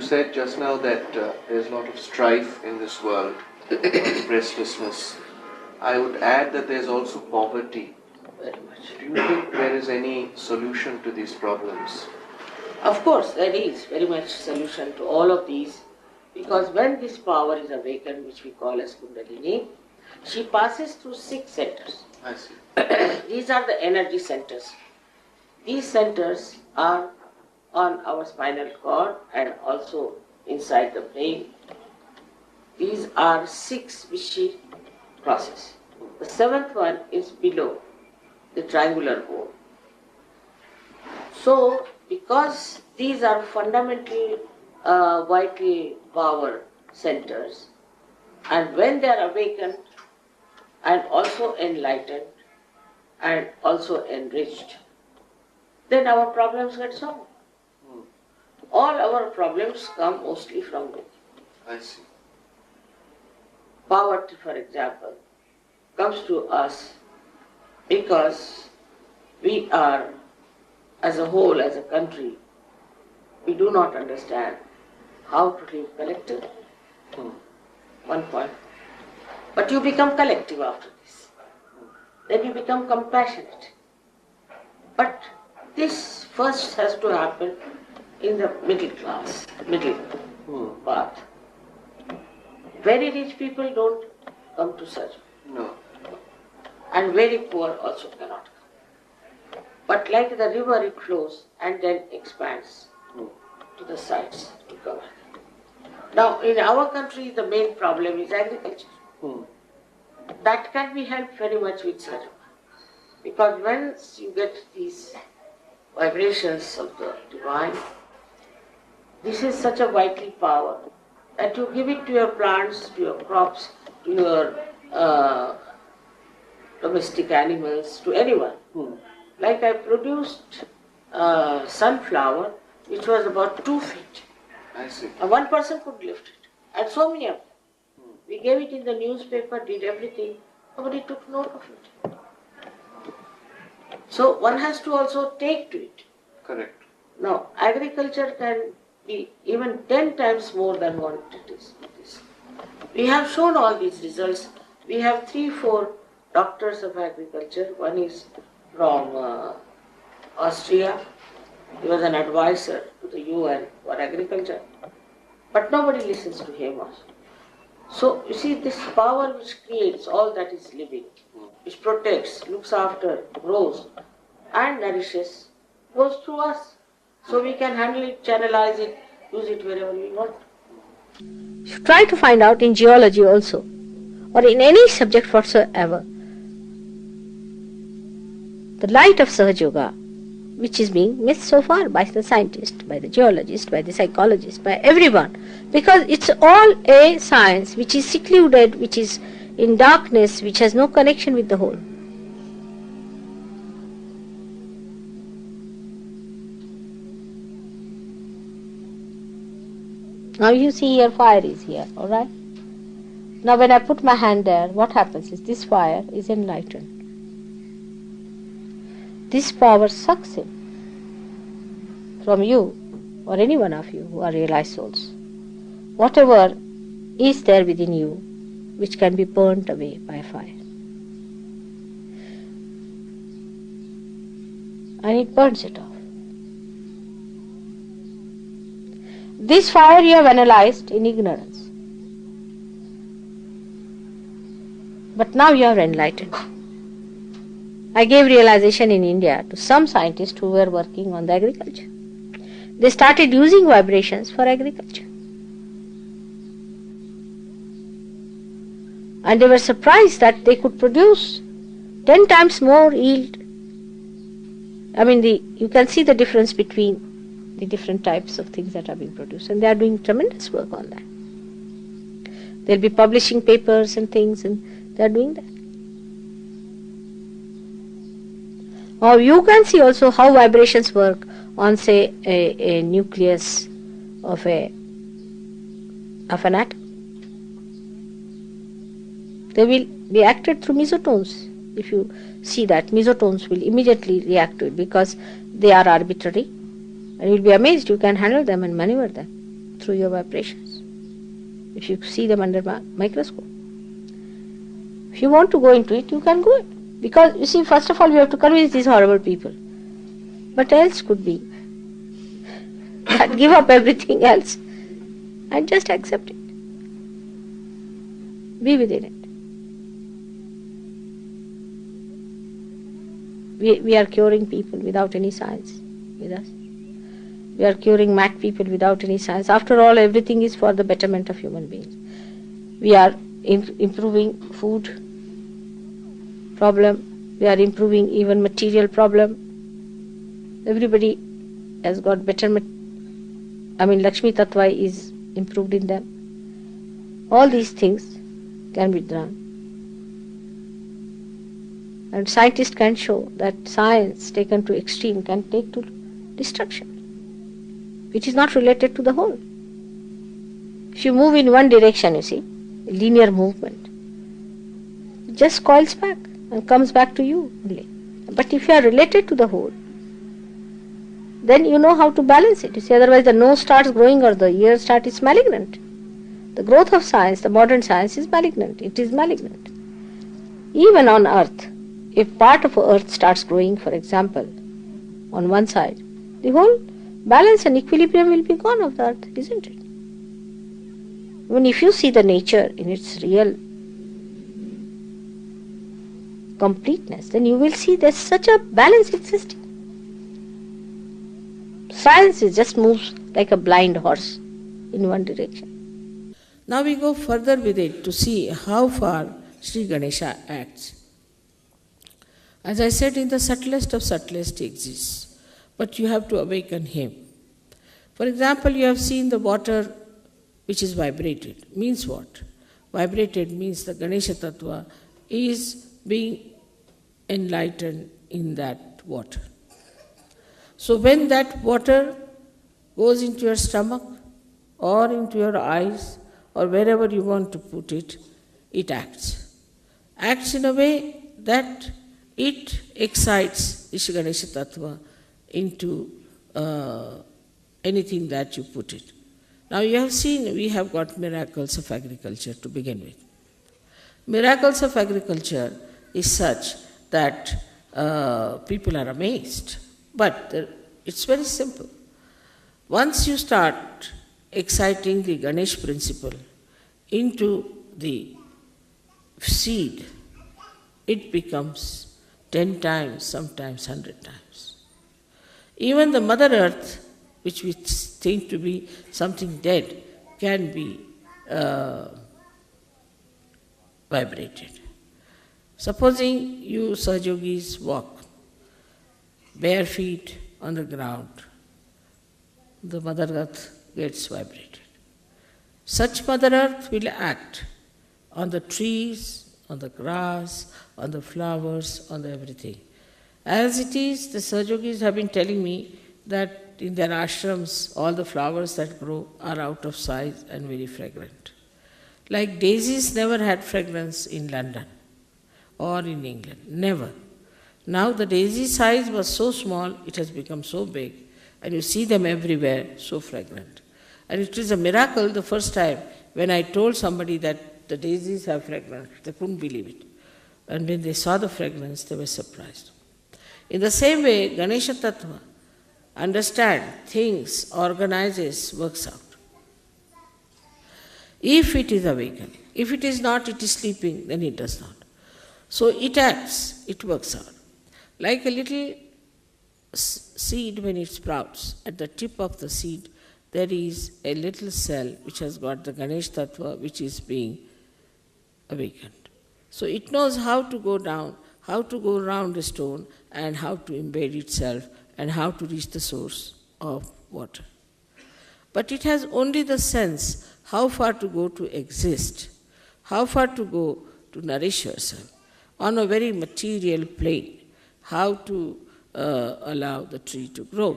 said just now that there's a lot of strife in this world, restlessness. I would add that there's also poverty. Very much. Do you think there is any solution to these problems? Of course, there is very much solution to all of these, because when this power is awakened, which we call as Kundalini, she passes through 6 centers. I see. These are the energy centers. These centers are on our spinal cord and also inside the brain. These are 6 which she crosses. The 7th one is below the triangular bone. So, because these are fundamental vital power centers, and when they are awakened and also enlightened and also enriched, then our problems get solved. All our problems come mostly from within. I see. Poverty, for example, comes to us because we are, as a whole, as a country, we do not understand how to live collectively. One point. But you become collective after this. Then you become compassionate. But this first has to happen in the middle class, middle path. Very rich people don't come to such. No. And very poor also cannot come. But like the river, it flows and then expands to the sides to cover. Now, in our country, the main problem is agriculture. That can be helped very much with sahajyoga. Because once you get these vibrations of the divine, this is such a vital power that you give it to your plants, to your crops, to your domestic animals, to anyone. Like I produced sunflower, which was about 2 feet. I see. And one person could lift it. And so many of them. We gave it in the newspaper, did everything. Nobody took note of it. So one has to also take to it. Correct. Now, agriculture can be even 10 times more than what it is. We have shown all these results. We have 3-4 doctors of agriculture. One is from Austria. He was an advisor to the UN for agriculture. But nobody listens to him also. So, you see, this power which creates all that is living, which protects, looks after, grows, and nourishes, goes through us. So we can handle it, channelize it, use it wherever we want. You try to find out in geology also, or in any subject whatsoever, the light of Sahajyoga, which is being missed so far by the scientist, by the geologist, by the psychologist, by everyone, because it's all a science which is secluded, which is in darkness, which has no connection with the whole. Now you see here fire is here, alright? Now when I put my hand there, what happens is this fire is enlightened. This power sucks in from you or any one of you who are realized souls. Whatever is there within you which can be burnt away by fire. And it burns it off. This fire you have analyzed in ignorance. But now you are enlightened. I gave realization in India to some scientists who were working on the agriculture. They started using vibrations for agriculture. And they were surprised that they could produce 10 times more yield. I mean, you can see the difference between the different types of things that are being produced, and they are doing tremendous work on that. They'll be publishing papers and things, and they are doing that. Now you can see also how vibrations work on, say, a nucleus of an atom. They will be acted through mesotones. If you see that, mesotones will immediately react to it because they are arbitrary. And you'll be amazed you can handle them and maneuver them through your vibrations, if you see them under a microscope. If you want to go into it, you can go it. Because, you see, first of all, we have to convince these horrible people. But else could be that give up everything else and just accept it. Be within it. We are curing people without any science with us. We are curing mad people without any science. After all, everything is for the betterment of human beings. We are improving food problem. We are improving even material problem. Everybody has got better. Lakshmi Tattva is improved in them. All these things can be done. And scientists can show that science taken to extreme can take to destruction, which is not related to the whole. If you move in one direction, you see, linear movement, it just coils back and comes back to you only. But if you are related to the whole, then you know how to balance it. You see, otherwise the nose starts growing or the ear starts, it's malignant. The growth of science, the modern science, is malignant. It is malignant. Even on earth, if part of earth starts growing, for example, on one side, the whole balance and equilibrium will be gone of the earth, isn't it? When if you see the nature in its real completeness, then you will see there's such a balance existing. Science just moves like a blind horse in one direction. Now we go further with it to see how far Sri Ganesha acts. As I said, in the subtlest of subtlest he exists, but you have to awaken him. For example, you have seen the water which is vibrated. Means what? Vibrated means the Ganesha Tattva is being enlightened in that water. So when that water goes into your stomach or into your eyes or wherever you want to put it, it acts. Acts in a way that it excites the Ganesha Tattva into anything that you put it. Now you have seen we have got miracles of agriculture to begin with. Miracles of agriculture is such that people are amazed. But it's very simple. Once you start exciting the Ganesh principle into the seed, it becomes 10 times, sometimes 100 times. Even the Mother Earth, which we think to be something dead, can be vibrated. Supposing you sahajyogis walk bare feet on the ground, the Mother Earth gets vibrated. Such Mother Earth will act on the trees, on the grass, on the flowers, on everything. As it is, the sahajyogis have been telling me that in their ashrams, all the flowers that grow are out of size and very fragrant. Like daisies never had fragrance in London or in England, never. Now the daisy size was so small, it has become so big, and you see them everywhere, so fragrant. And it is a miracle the first time when I told somebody that the daisies have fragrance, they couldn't believe it. And when they saw the fragrance, they were surprised. In the same way, Ganesha Tattva understands things, organizes, works out. If it is awakened, if it is not, it is sleeping, then it does not. So it acts, it works out. Like a little seed when it sprouts, at the tip of the seed there is a little cell which has got the Ganesh Tattva which is being awakened. So it knows how to go down, how to go around the stone and how to embed itself and how to reach the source of water. But it has only the sense how far to go to exist, how far to go to nourish yourself on a very material plane, how to allow the tree to grow.